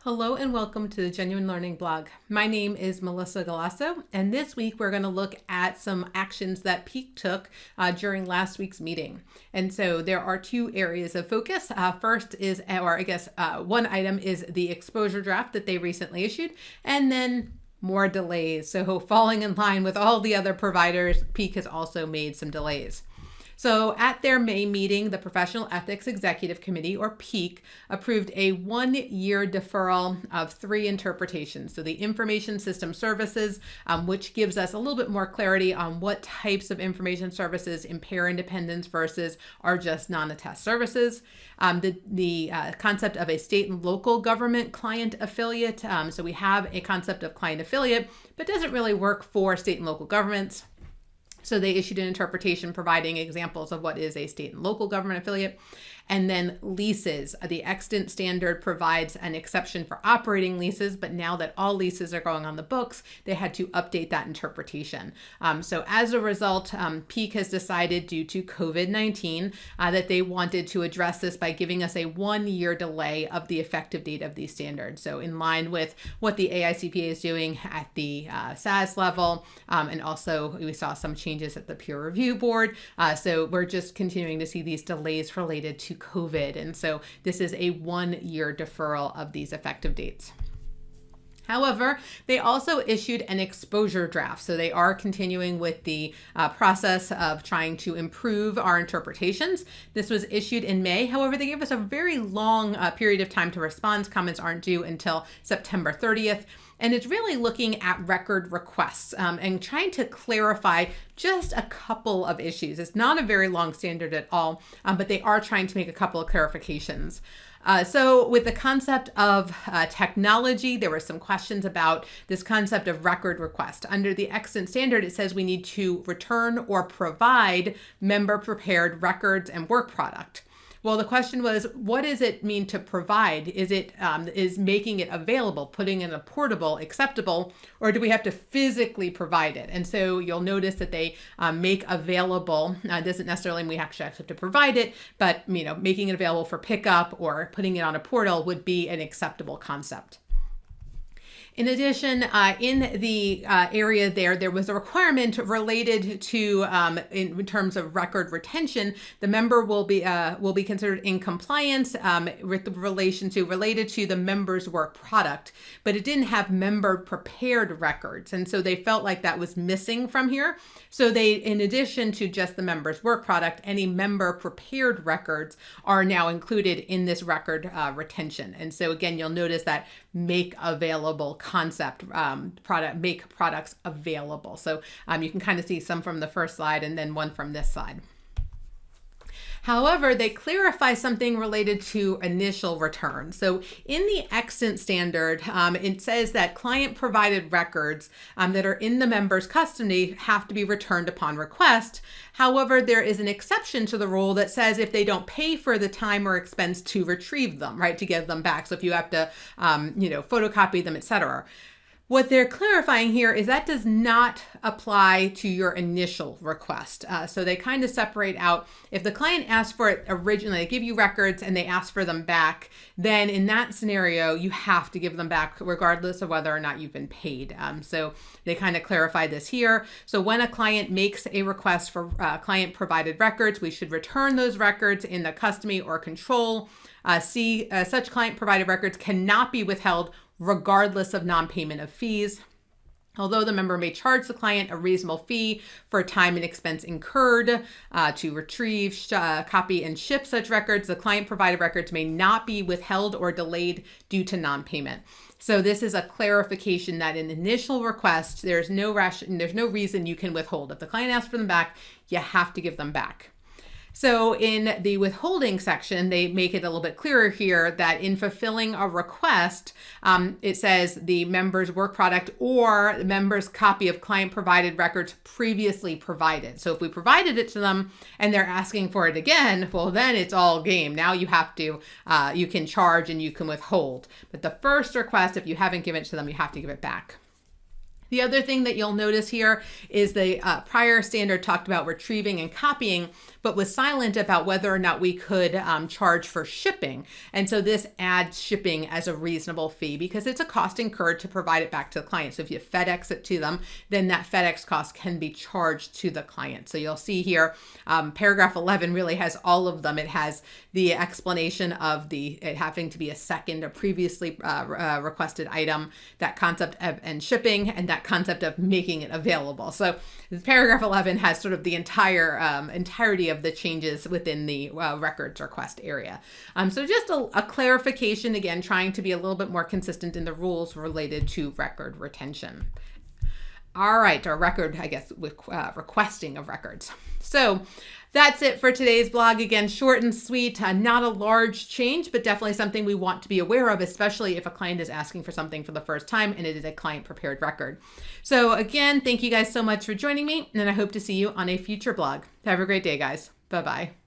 Hello and welcome to the Genuine Learning blog. My name is Melissa Galasso, and this week we're going to look at some actions that PEEC took during last week's meeting. And so there are two areas of focus. First is, one item is the exposure draft that they recently issued, and then more delays. So falling in line with all the other providers, PEEC has also made some delays. So at their May meeting, the Professional Ethics Executive Committee, or PEEC, approved a 1-year deferral of 3 interpretations. So the information system services, which gives us a little bit more clarity on what types of information services impair independence versus are just non-attest services. The concept of a state and local government client affiliate. So we have a concept of client affiliate, but doesn't really work for state and local governments. So they issued an interpretation providing examples of what is a state and local government affiliate. And then leases. The extant standard provides an exception for operating leases, but now that all leases are going on the books, they had to update that interpretation. So as a result, PEEC has decided, due to COVID-19, that they wanted to address this by giving us a 1-year delay of the effective date of these standards. So in line with what the AICPA is doing at the SAS level, and also we saw some changes at the peer review board. So we're just continuing to see these delays related to COVID. And so this is a 1-year deferral of these effective dates. However, they also issued an exposure draft. So they are continuing with the process of trying to improve our interpretations. This was issued in May. However, they gave us a very long period of time to respond. Comments aren't due until September 30th. And it's really looking at record requests and trying to clarify just a couple of issues. It's not a very long standard at all, but they are trying to make a couple of clarifications. So with the concept of technology, there were some questions about this concept of record request. Under the extant standard, it says we need to return or provide member prepared records and work product. Well, the question was, what does it mean to provide? Is it is making it available, putting in a portable, acceptable, or do we have to physically provide it? And so you'll notice that they make available. Doesn't necessarily mean we actually have to provide it, but making it available for pickup or putting it on a portal would be an acceptable concept. In addition, in the area there was a requirement related to, in terms of record retention, the member will be considered in compliance related to the member's work product, but it didn't have member prepared records, and so they felt like that was missing from here. So they, in addition to just the member's work product, any member prepared records are now included in this record retention. And so again, you'll notice that make available concept, make products available. So you can kind of see some from the first slide and then one from this side. However, they clarify something related to initial return. So in the extant standard, it says that client provided records that are in the member's custody have to be returned upon request. However, there is an exception to the rule that says if they don't pay for the time or expense to retrieve them, right, to give them back. So if you have to, photocopy them, etc. What they're clarifying here is that does not apply to your initial request. So they kind of separate out, if the client asked for it originally, they give you records and they ask for them back, then in that scenario, you have to give them back regardless of whether or not you've been paid. So they kind of clarify this here. So when a client makes a request for client provided records, we should return those records in the custody or control. Such client provided records cannot be withheld regardless of non-payment of fees. Although the member may charge the client a reasonable fee for time and expense incurred to retrieve, copy, and ship such records, the client provided records may not be withheld or delayed due to non-payment. So this is a clarification that in initial request, there's no reason you can withhold. If the client asks for them back, you have to give them back. So in the withholding section, they make it a little bit clearer here that in fulfilling a request, it says the member's work product or the member's copy of client provided records previously provided. So if we provided it to them and they're asking for it again, well, then it's all game. Now you have to, you can charge and you can withhold. But the first request, if you haven't given it to them, you have to give it back. The other thing that you'll notice here is the prior standard talked about retrieving and copying, but was silent about whether or not we could charge for shipping. And so this adds shipping as a reasonable fee because it's a cost incurred to provide it back to the client. So if you FedEx it to them, then that FedEx cost can be charged to the client. So you'll see here, paragraph 11 really has all of them. It has the explanation of it having to be a second or previously requested item, that concept of and shipping, and that concept of making it available. So paragraph 11 has sort of the entirety of the changes within the records request area. So just a clarification, again, trying to be a little bit more consistent in the rules related to record retention. All right, our record, I guess, with requesting of records. So that's it for today's blog. Again, short and sweet, not a large change, but definitely something we want to be aware of, especially if a client is asking for something for the first time and it is a client prepared record. So again, thank you guys so much for joining me, and I hope to see you on a future blog. Have a great day, guys. Bye-bye.